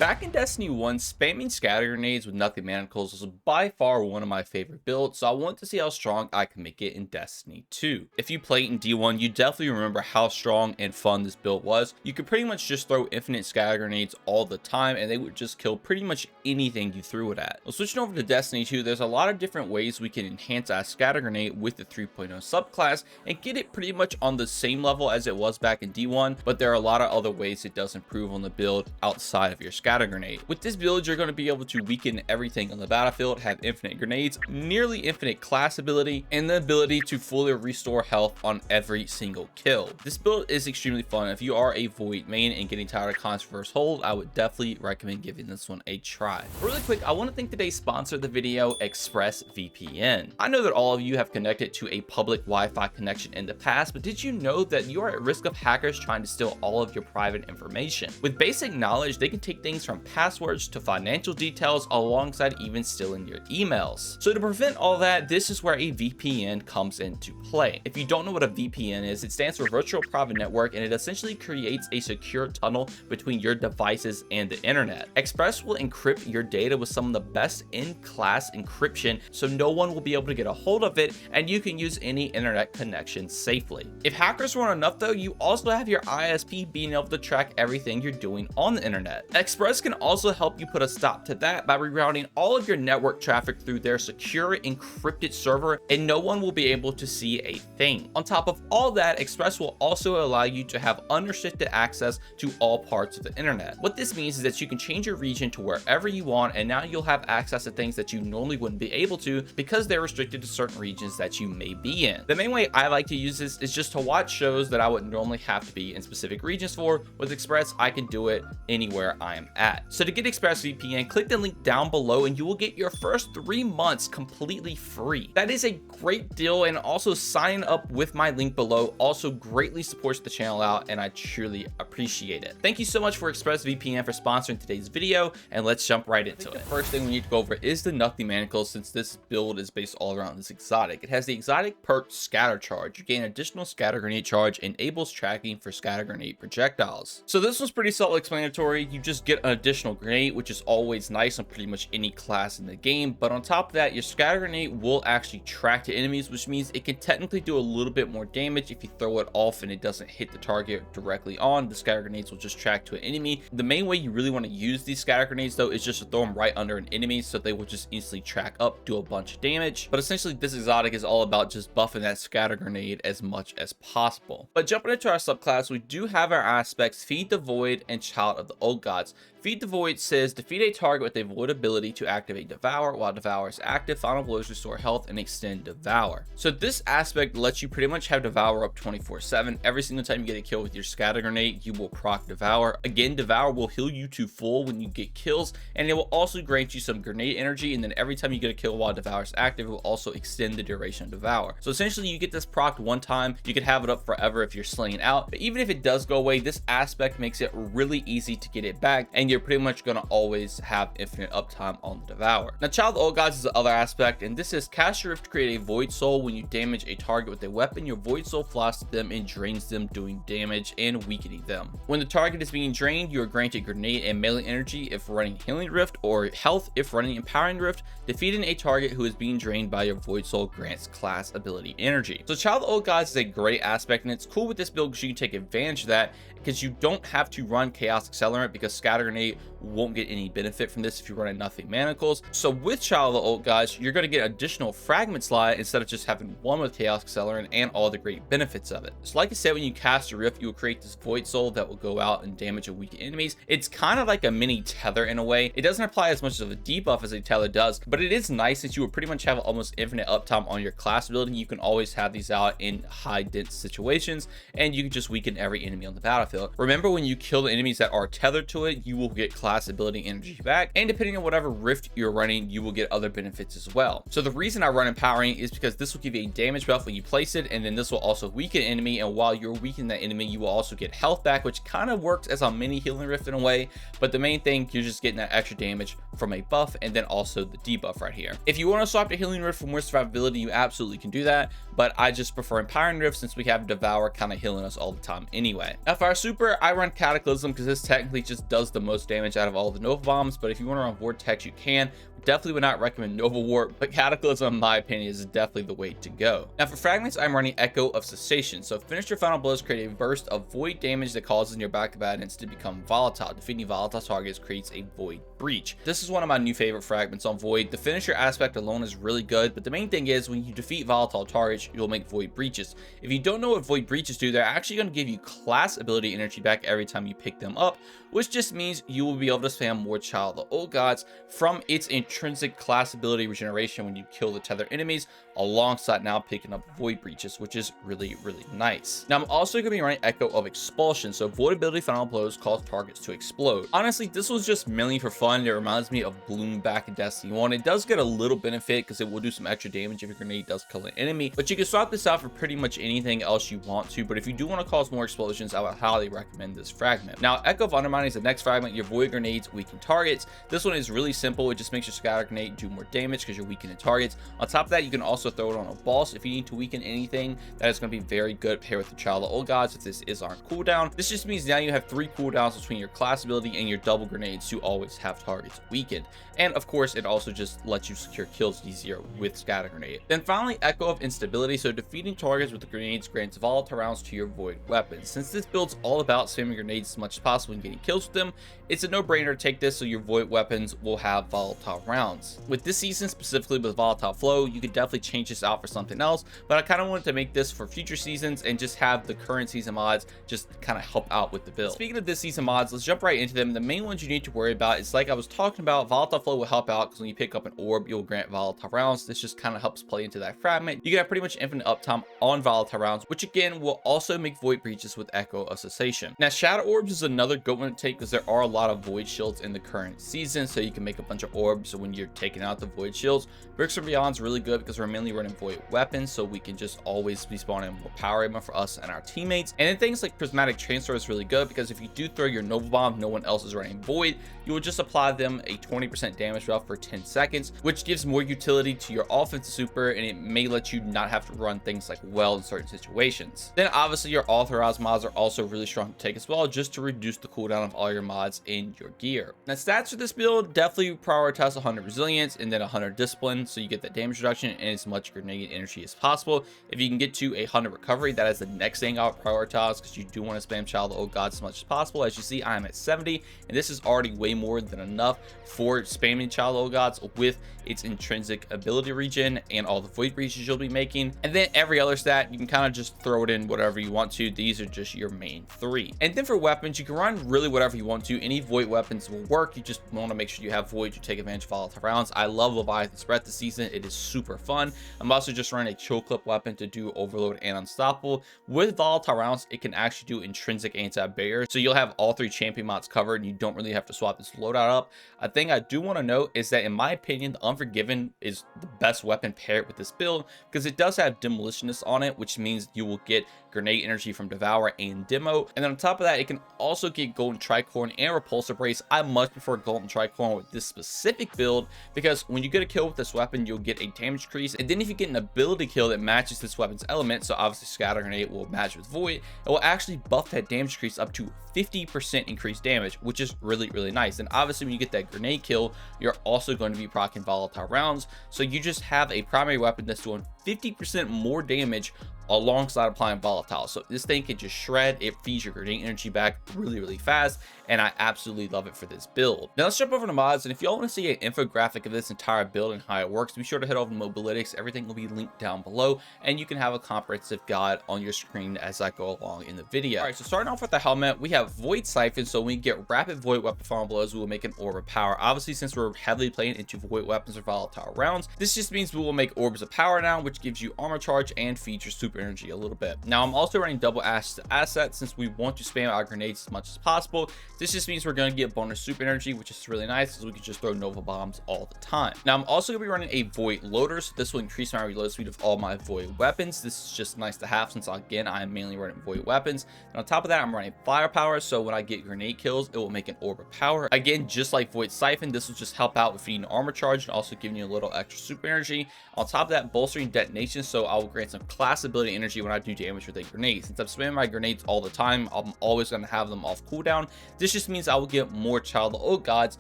Back in Destiny 1, spamming scatter grenades with nothing manacles was by far one of my favorite builds, so I want to see how strong I can make it in Destiny 2. If you played in D1, you definitely remember how strong and fun this build was. You could pretty much just throw infinite scatter grenades all the time and they would just kill pretty much anything you threw it at. Well, switching over to Destiny 2, there's a lot of different ways we can enhance our scatter grenade with the 3.0 subclass and get it pretty much on the same level as it was back in D1, but there are a lot of other ways it does improve on the build outside of your scatter grenade. With this build, you're going to be able to weaken everything on the battlefield, have infinite grenades, nearly infinite class ability, and the ability to fully restore health on every single kill. This build is extremely fun. If you are a Void main and getting tired of constant first hold, I would definitely recommend giving this one a try. Really quick, I want to thank today's sponsor of the video, ExpressVPN. I know that all of you have connected to a public Wi-Fi connection in the past, but did you know that you are at risk of hackers trying to steal all of your private information? With basic knowledge, they can take things from passwords to financial details alongside even stealing your emails. So to prevent all that, this is where a VPN comes into play. If you don't know what a VPN is, it stands for Virtual Private Network, and it essentially creates a secure tunnel between your devices and the internet. Express will encrypt your data with some of the best in-class encryption, so no one will be able to get a hold of it, and you can use any internet connection safely. If hackers weren't enough though, you also have your ISP being able to track everything you're doing on the internet. Express can also help you put a stop to that by rerouting all of your network traffic through their secure encrypted server, and no one will be able to see a thing. On top of all that, Express will also allow you to have unrestricted access to all parts of the internet. What this means is that you can change your region to wherever you want, and now you'll have access to things that you normally wouldn't be able to because they're restricted to certain regions that you may be in. The main way I like to use this is just to watch shows that I would normally have to be in specific regions for. With Express, I can do it anywhere I am at. So to get ExpressVPN, click the link down below and you will get your first 3 months completely free. That is a great deal, and also signing up with my link below also greatly supports the channel out, and I truly appreciate it. Thank you so much for ExpressVPN for sponsoring today's video, and let's jump right into it. The first thing we need to go over is the Nothing Manacles, since this build is based all around this exotic. It has the exotic perk Scatter Charge. You gain additional scatter grenade charge, enables tracking for scatter grenade projectiles. So this one's pretty self-explanatory. You just get an additional grenade, which is always nice on pretty much any class in the game, but on top of that, your scatter grenade will actually track to enemies, which means it can technically do a little bit more damage if you throw it off and it doesn't hit the target directly on. The scatter grenades will just track to an enemy. The main way you really want to use these scatter grenades though is just to throw them right under an enemy, so they will just instantly track up, do a bunch of damage. But essentially this exotic is all about just buffing that scatter grenade as much as possible. But jumping into our subclass, we do have our aspects Feed the Void and Child of the Old Gods. Feed the Void says defeat a target with a void ability to activate Devour. While Devour is active, final blows restore health and extend Devour. So this aspect lets you pretty much have Devour up 24/7. Every single time you get a kill with your scatter grenade, you will proc Devour. Again, Devour will heal you to full when you get kills, and it will also grant you some grenade energy, and then every time you get a kill while Devour is active, it will also extend the duration of Devour. So essentially you get this procced one time, you can have it up forever if you're slaying out, but even if it does go away, this aspect makes it really easy to get it back, and you're pretty much gonna always have infinite uptime on the Devour. Now, Child of the Old Gods is the other aspect, and this is cast your rift to create a Void Soul. When you damage a target with a weapon, your Void Soul flies to them and drains them, doing damage and weakening them. When the target is being drained, you are granted grenade and melee energy if running Healing Rift, or health if running Empowering Rift. Defeating a target who is being drained by your Void Soul grants class ability energy. So Child of the Old Gods is a great aspect, and it's cool with this build because you can take advantage of that, because you don't have to run Chaos Accelerant, because Scatter Grenade won't get any benefit from this if you're running Nothing Manacles. So with Child of the Old Gods, you're going to get additional Fragment Slide instead of just having one with Chaos Accelerant and all the great benefits of it. So like I said, when you cast a Rift, you will create this Void Soul that will go out and damage a weak enemies. It's kind of like a mini tether in a way. It doesn't apply as much of a debuff as a tether does, but it is nice since you will pretty much have almost infinite uptime on your class ability. You can always have these out in high dense situations, and you can just weaken every enemy on the battlefield. Remember, when you kill the enemies that are tethered to it, you will get class ability energy back, and depending on whatever rift you're running, you will get other benefits as well. So the reason I run Empowering is because this will give you a damage buff when you place it, and then this will also weaken enemy, and while you're weakening that enemy, you will also get health back, which kind of works as a mini Healing Rift in a way. But the main thing, you're just getting that extra damage from a buff, and then also the debuff right here. If you want to swap to Healing Rift for more survivability, you absolutely can do that, but I just prefer Empowering Rift since we have Devour kind of healing us all the time anyway. Now for our super, I run Cataclysm because this technically just does the most damage out of all the Nova Bombs, but if you want to run Vortex, you can. Definitely would not recommend Nova Warp, but Cataclysm, in my opinion, is definitely the way to go. Now for fragments, I'm running Echo of Cessation. So finish your final blows, create a burst of void damage that causes your back combatants to become volatile. Defeating volatile targets creates a void breach. This is one of my new favorite fragments on void. The finisher aspect alone is really good, but the main thing is when you defeat volatile targets, you'll make void breaches. If you don't know what void breaches do, they're actually going to give you class ability energy back every time you pick them up, which just means you will be able to spam more Child of the Old Gods from its intrinsic class ability regeneration when you kill the tether enemies, alongside now picking up void breaches, which is really nice. Now I'm also going to be running Echo of Expulsion. So void ability final blows cause targets to explode. Honestly, this was just mainly for fun. It reminds me of Bloom back in Destiny 1. It does get a little benefit because it will do some extra damage if your grenade does kill an enemy, but you can swap this out for pretty much anything else you want to. But if you do want to cause more explosions, I would highly recommend this fragment. Now Echo of Undermining is the next fragment. Your void grenades weaken targets. This one is really simple. It just makes your scatter grenade do more damage because you're weakening targets. On top of that, you can also throw it on a boss if you need to weaken anything. That is going to be very good paired with the Child of the Old Gods if this is on cooldown. This just means now you have 3 cooldowns between your class ability and your double grenades to always have targets weakened. And of course, it also just lets you secure kills easier with scatter grenade. Then finally, Echo of Instability. So defeating targets with the grenades grants volatile rounds to your void weapons. Since this build's all about spamming grenades as much as possible and getting kills with them, it's a no-brainer to take this so your void weapons will have volatile rounds. With this season, specifically with volatile flow, you could definitely change this out for something else, but I kind of wanted to make this for future seasons and just have the current season mods just kind of help out with the build. Speaking of this season mods, let's jump right into them. The main ones you need to worry about is, like I was talking about, volatile flow will help out because when you pick up an orb, you'll grant volatile rounds. This just kind of helps play into that fragment. You can have pretty much infinite uptime on volatile rounds, which again will also make void breaches with Echo of Cessation. Now shadow orbs is another good one to take because there are a lot of void shields in the current season, so you can make a bunch of orbs. So when you're taking out the void shields, Bricks from Beyond is really good because we're mainly running void weapons, so we can just always be spawning more power ammo for us and our teammates. And then things like prismatic transfer is really good because if you do throw your Nova Bomb, no one else is running void, you will just apply them a 20% damage buff for 10 seconds, which gives more utility to your offensive super, and it may let you not have to run things like well in certain situations. Then obviously your authorized mods are also really strong to take as well, just to reduce the cooldown of all your mods in your gear. Now stats for this build, definitely prioritize 100 resilience and then 100 discipline, so you get that damage reduction and as much grenade energy as possible. If you can get to 100 recovery, that is the next thing I'll prioritize because you do want to spam Child of the Old Gods as much as possible. As you see, I am at 70, and this is already way more than enough for spamming Child of the Old Gods with its intrinsic ability regen and all the void breaches you'll be making. And then every other stat, you can kind of just throw it in whatever you want to. These are just your main 3. And then for weapons, you can run really whatever you want to. Any void weapons will work. You just want to make sure you have void to take advantage of volatile rounds. I love Leviathan's Breath this season. It is super fun. I'm also just running a chill clip weapon to do overload and unstoppable. With volatile rounds, it can actually do intrinsic anti-barrier, so you'll have all 3 champion mods covered and you don't really have to swap this loadout up. A thing I do want to note is that in my opinion, the Unforgiven is the best weapon paired with this build because it does have demolitionist on it, which means you will get grenade energy from Devour and Demo. And then on top of that, it can also get Golden Tricorn and Repulsor Brace. I much prefer Golden Tricorn with this specific build because when you get a kill with this weapon, you'll get a damage increase. And then if you get an ability kill that matches this weapon's element, so obviously Scatter Grenade will match with Void, it will actually buff that damage increase up to 50% increased damage, which is really nice. And obviously when you get that grenade kill, you're also going to be proccing volatile rounds, so you just have a primary weapon that's doing 50% more damage alongside applying volatile. So this thing can just shred. It feeds your grenade energy back really fast, and I absolutely love it for this build. Now let's jump over to mods, and if y'all want to see an infographic of this entire build and how it works, be sure to head over to Mobalytics. Everything will be linked down below, and you can have a comprehensive guide on your screen as I go along in the video. All right, so starting off with the helmet, we have Void Siphon. So when we get rapid Void weapon final blows, we will make an orb of power. Obviously, since we're heavily playing into Void weapons or volatile rounds, this just means we will make orbs of power now, which gives you armor charge and feeds your super energy a little bit. Now I'm also running double asset since we want to spam our grenades as much as possible. This just means we're going to get bonus super energy, which is really nice because we can just throw Nova Bombs all the time. Now I'm also going to be running a Void Loader, so this will increase my reload speed of all my Void weapons. This is just nice to have since again I am mainly running Void weapons. And on top of that, I'm running Firepower, so when I get grenade kills, it will make an orb of power. Again, just like Void Siphon, this will just help out with feeding armor charge and also giving you a little extra super energy. On top of that, bolstering detonation, so I will grant some class ability bit of energy when I do damage with a grenade. Since I'm spamming my grenades all the time, I'm always going to have them off cooldown. This just means I will get more Child of the Old Gods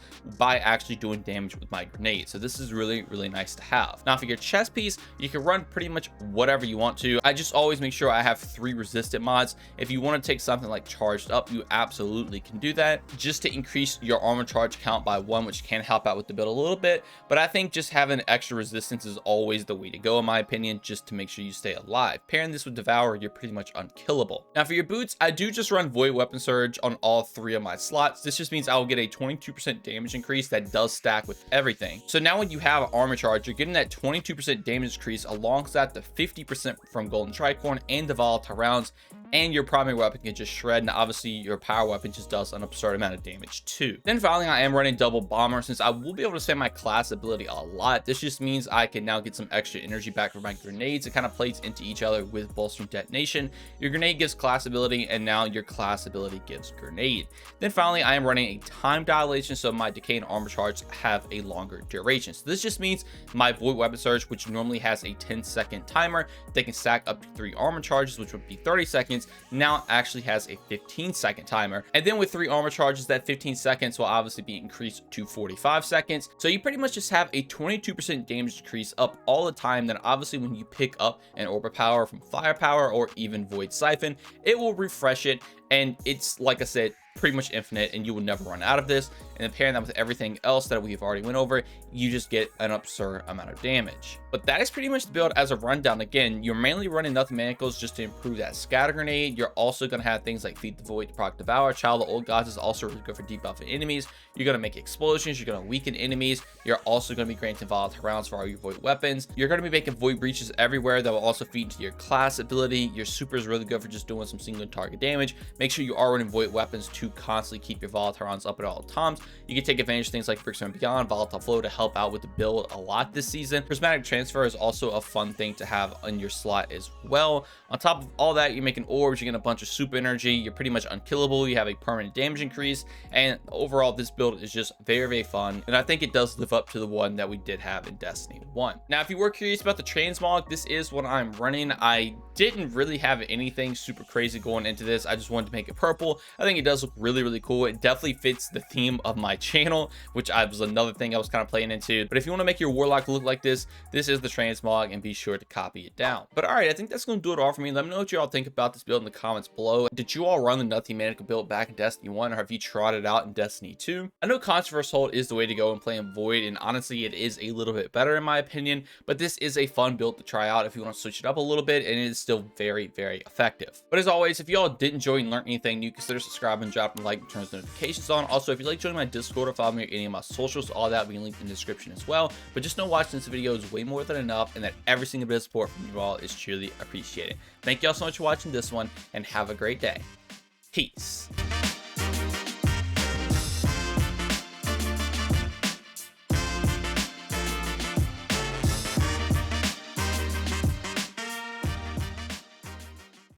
by actually doing damage with my grenades. So this is really, really nice to have. Now for your chest piece, you can run pretty much whatever you want to. I just always make sure I have 3 resistant mods. If you want to take something like charged up, you absolutely can do that, just to increase your armor charge count by 1, which can help out with the build a little bit. But I think just having extra resistance is always the way to go, in my opinion, just to make sure you stay alive. Pairing this with Devour, you're pretty much unkillable. Now for your boots, I do just run Void Weapon Surge on all 3 of my slots. This just means I will get a 22% damage increase that does stack with everything. So now when you have armor charge, you're getting that 22% damage increase alongside the 50% from Golden Tricorn and the Volatile rounds, and your primary weapon can just shred, and obviously your power weapon just does an absurd amount of damage too. Then finally, I am running double bomber. Since I will be able to spend my class ability a lot, this just means I can now get some extra energy back from my grenades. It kind of plays into each other with bolstering detonation. Your grenade gives class ability, and now your class ability gives grenade. Then finally, I am running a time dilation, so my decay and armor charge have a longer duration. So this just means my Void Weapon Surge, which normally has a 10-second timer, they can stack up to 3 armor charges, which would be 30 seconds, now actually has a 15-second timer. And then with 3 armor charges, that 15 seconds will obviously be increased to 45 seconds. So you pretty much just have a 22% damage decrease up all the time. Then obviously when you pick up an Orb Power from Firepower or even Void Siphon, it will refresh it, and it's, like I said, pretty much infinite, and you will never run out of this. And then pairing that with everything else that we've already went over, you just get an absurd amount of damage. But that is pretty much the build as a rundown. Again, you're mainly running Nothing Manacles just to improve that scatter grenade. You're also going to have things like Feed the Void to proc Devour. Child of the Old Gods is also really good for debuffing enemies. You're going to make explosions. You're going to weaken enemies. You're also going to be granting volatile rounds for all your Void weapons. You're going to be making Void breaches everywhere that will also feed into your class ability. Your super is really good for just doing some single target damage. Make sure you are running Void weapons to constantly keep your volatile rounds up at all times. You can take advantage of things like Bricks and Beyond, Volatile Flow to help out with the build a lot this season. Prismatic Transfer is also a fun thing to have on your slot as well. On top of all that, you're making orbs, you're getting a bunch of super energy, you're pretty much unkillable, you have a permanent damage increase, and overall this build is just very, very fun, and I think it does live up to the one that we did have in Destiny 1. Now, if you were curious about the transmog, this is what I'm running. I didn't really have anything super crazy going into this. I just wanted to make it purple. I think it does look really, really cool. It definitely fits the theme of my channel, which was another thing I was kind of playing into. But if you want to make your Warlock look like this is the transmog, and be sure to copy it down. But all right, I think that's going to do it all for me. Let me know what you all think about this build in the comments below. Did you all run the Nothing Manacle build back in Destiny 1, or have you tried it out in Destiny 2? I know Controversial Hold is the way to go in playing Void, and honestly, it is a little bit better in my opinion, but this is a fun build to try out if you want to switch it up a little bit, and it is still very, very effective. But as always, if you all did enjoy and learn anything new, consider subscribing, dropping a like, and turn those notifications on. Also, if you'd like to join my Discord or follow me on any of my socials, all that will be linked in the description as well. But just know watching this video is way more than enough, and that every single bit of support from you all is truly appreciated. Thank you all so much for watching this one, and have a great day. Peace.